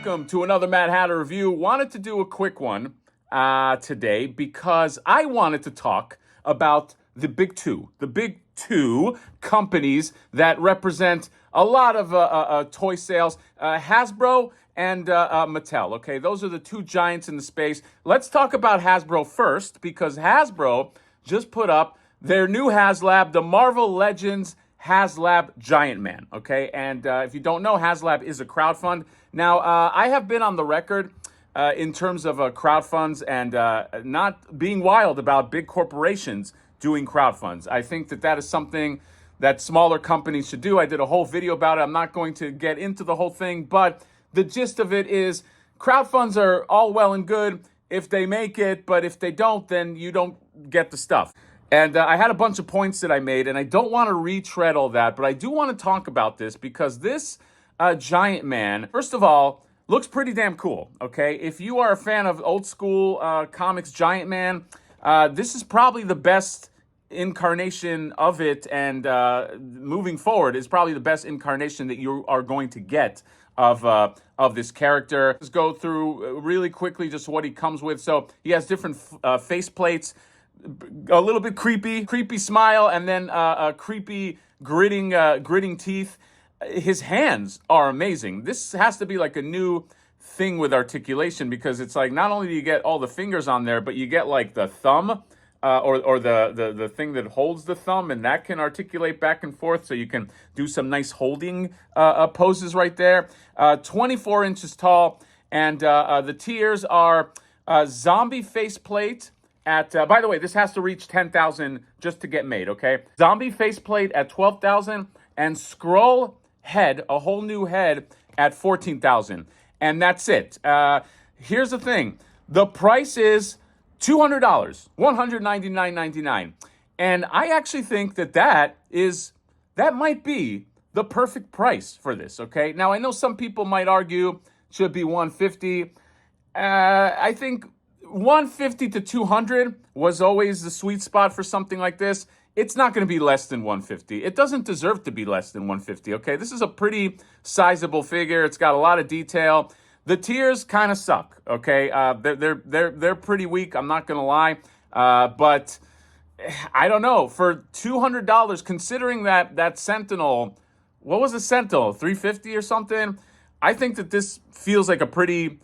welcome to another Mad Hatter review. Wanted to do a quick one today because I wanted to talk about the big two companies that represent a lot of toy sales, Hasbro and Mattel. Okay, those are the two giants in the space. Let's talk about Hasbro first because Hasbro just put up their new haslab, the Marvel Legends haslab Giant Man, okay? And if you don't know, haslab is a crowdfund. Now, I have been on the record in terms of crowdfunds and not being wild about big corporations doing crowdfunds. I think that is something that smaller companies should do. I did a whole video about it. I'm not going to get into the whole thing, but the gist of it is crowdfunds are all well and good if they make it, but if they don't, then you don't get the stuff. And I had a bunch of points that I made, and I don't want to retread all that, but I do want to talk about this because this Giant Man, first of all, looks pretty damn cool, okay? If you are a fan of old school comics Giant Man, this is probably the best incarnation of it, and moving forward is probably the best incarnation that you are going to get of this character. Let's go through really quickly just what he comes with. So he has different face plates, a little bit creepy smile, and then creepy gritting teeth. His hands are amazing. This has to be like a new thing with articulation because it's like not only do you get all the fingers on there, but you get like the thumb or the thing that holds the thumb, and that can articulate back and forth, so you can do some nice holding poses right there. 24 inches tall, and the tiers are zombie faceplate. By the way, this has to reach 10,000 just to get made, okay? Zombie faceplate at 12,000 and scroll head, a whole new head at 14,000. And that's it. Here's the thing. The price is $200, $199.99. And I actually think that might be the perfect price for this, okay? Now, I know some people might argue it should be $150. I think $150 to $200 was always the sweet spot for something like this. It's not going to be less than $150. It doesn't deserve to be less than $150, okay? This is a pretty sizable figure. It's got a lot of detail. The tiers kind of suck, okay? They're pretty weak, I'm not going to lie. But I don't know. For $200, considering that Sentinel, what was the Sentinel, $350 or something? I think that this feels like a pretty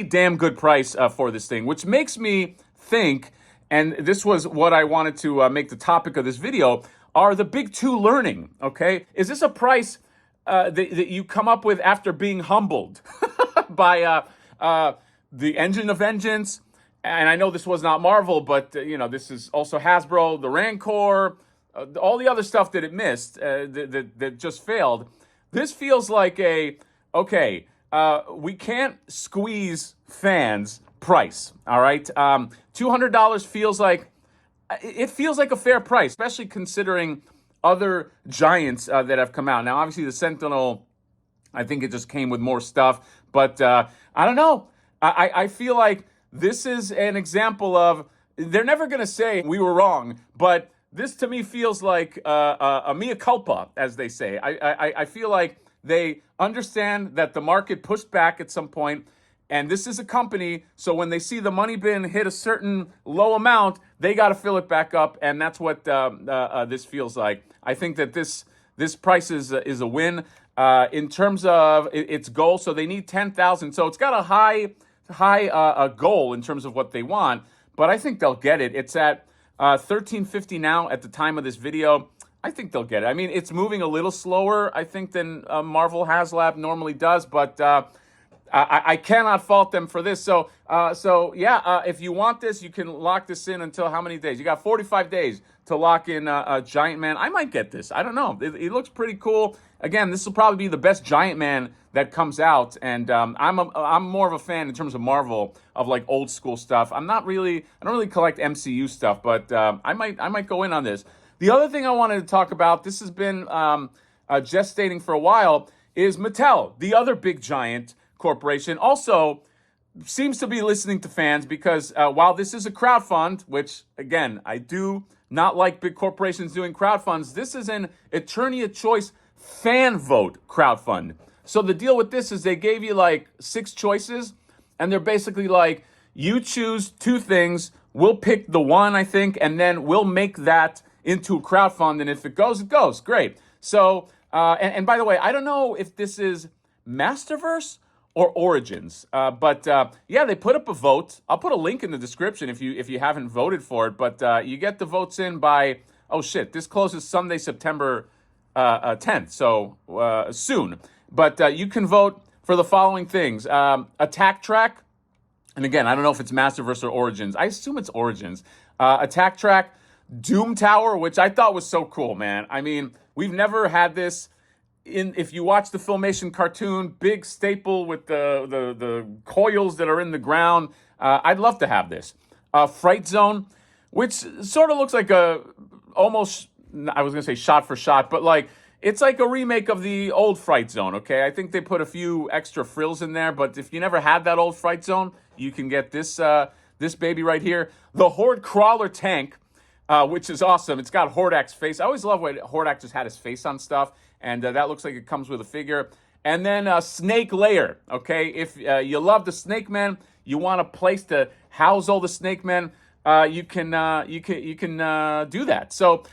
damn good price for this thing, which makes me think, and this was what I wanted to make the topic of this video, are the big two learning, okay? Is this a price that you come up with after being humbled by the Engine of Vengeance? And I know this was not Marvel, but, this is also Hasbro, the Rancor, all the other stuff that it missed, that just failed. This feels like we can't squeeze fans price, all right? $200 feels like a fair price, especially considering other giants that have come out. Now, obviously, the Sentinel, I think it just came with more stuff, but I don't know. I feel like this is an example of, they're never going to say we were wrong, but this to me feels like a mea culpa, as they say. I feel like they understand that the market pushed back at some point, and this is a company, so when they see the money bin hit a certain low amount, they got to fill it back up, and that's what this feels like. I think that this price is a win in terms of its goal. So they need 10,000, so it's got a high goal in terms of what they want, but I think they'll get it. It's at $13.50 now at the time of this video. I think they'll get it. I mean, it's moving a little slower, I think, than Marvel HasLab normally does, but I cannot fault them for this. So if you want this, you can lock this in until how many days? You got 45 days to lock in Giant Man. I might get this. I don't know. It looks pretty cool. Again, this will probably be the best Giant Man that comes out, and I'm more of a fan in terms of Marvel of like old school stuff. I don't really collect MCU stuff, but I might go in on this. The other thing I wanted to talk about, this has been gestating for a while, is Mattel, the other big giant corporation, also seems to be listening to fans because while this is a crowdfund, which, again, I do not like big corporations doing crowdfunds, this is an Eternia Choice fan vote crowdfund. So the deal with this is they gave you like 6 choices, and they're basically like, you choose 2 things, we'll pick the one, I think, and then we'll make that into a crowdfund, and if it goes, it goes. Great. So, and by the way, I don't know if this is Masterverse or Origins, but yeah, they put up a vote. I'll put a link in the description if you haven't voted for it, but you get the votes in by, oh shit, this closes Sunday, September 10th, so soon. But you can vote for the following things. Attack Track, and again, I don't know if it's Masterverse or Origins. I assume it's Origins. Attack Track, Doom Tower, which I thought was so cool, man. I mean, we've never had this. If you watch the Filmation cartoon, big staple with the coils that are in the ground. I'd love to have this. Fright Zone, which sort of looks like almost, I was going to say shot for shot, but like, it's like a remake of the old Fright Zone, okay? I think they put a few extra frills in there, but if you never had that old Fright Zone, you can get this this baby right here. The Horde Crawler Tank, which is awesome. It's got Hordak's face. I always love when Hordak just had his face on stuff, and that looks like it comes with a figure. And then Snake Lair, okay? If you love the Snake Men, you want a place to house all the Snake Men, you can do that. So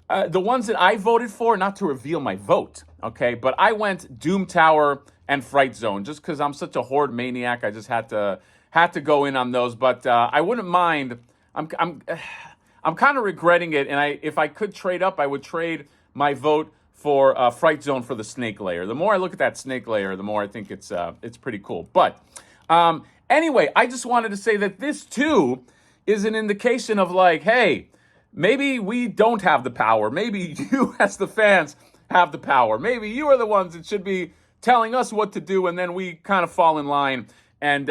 the ones that I voted for, not to reveal my vote, okay, but I went Doom Tower and Fright Zone just because I'm such a Horde maniac. I just had to go in on those, but I wouldn't mind. I'm kind of regretting it, and if I could trade up, I would trade my vote for Fright Zone for the Snake Lair. The more I look at that Snake Lair, the more I think it's pretty cool. But anyway, I just wanted to say that this too is an indication of like, hey, maybe we don't have the power. Maybe you as the fans have the power. Maybe you are the ones that should be telling us what to do, and then we kind of fall in line. And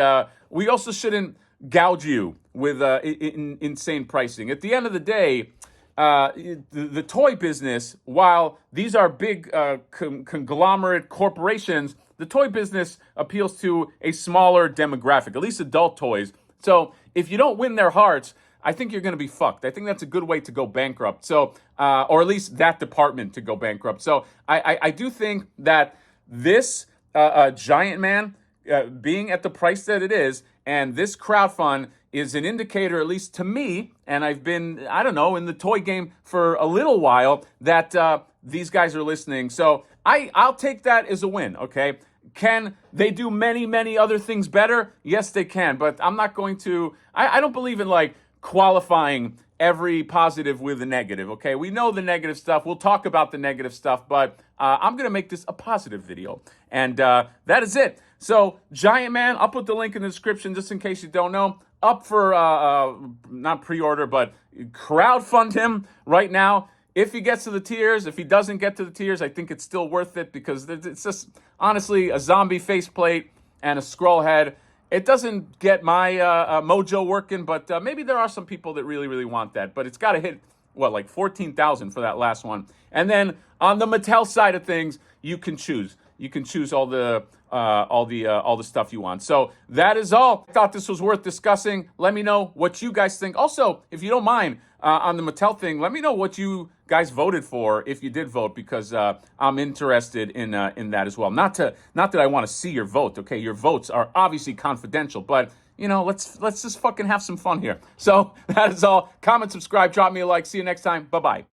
we also shouldn't gouge you with insane pricing. At the end of the day, the toy business, while these are big conglomerate corporations, the toy business appeals to a smaller demographic, at least adult toys. So if you don't win their hearts, I think you're going to be fucked. I think that's a good way to go bankrupt. So, or at least that department to go bankrupt. So I do think that this Giant Man being at the price that it is, and this crowdfund is an indicator, at least to me, and I've been, I don't know, in the toy game for a little while, that these guys are listening. So I'll take that as a win, okay? Can they do many, many other things better? Yes, they can, but I'm not going to, I don't believe in like qualifying every positive with a negative, okay? We know the negative stuff. We'll talk about the negative stuff, but I'm going to make this a positive video. And that is it. So, Giant Man, I'll put the link in the description just in case you don't know. Up for, not pre-order, but crowdfund him right now. If he gets to the tiers, if he doesn't get to the tiers, I think it's still worth it because it's just, honestly, a zombie faceplate and a scroll head. It doesn't get my mojo working, but maybe there are some people that really, really want that. But it's got to hit, what, like 14,000 for that last one. And then on the Mattel side of things, you can choose. You can choose all the stuff you want. So that is all. I thought this was worth discussing. Let me know what you guys think. Also, if you don't mind, on the Mattel thing, let me know what you guys voted for if you did vote, because I'm interested in that as well. Not that I want to see your vote. Okay, your votes are obviously confidential, but you know, let's just fucking have some fun here. So that is all. Comment, subscribe, drop me a like. See you next time. Bye bye.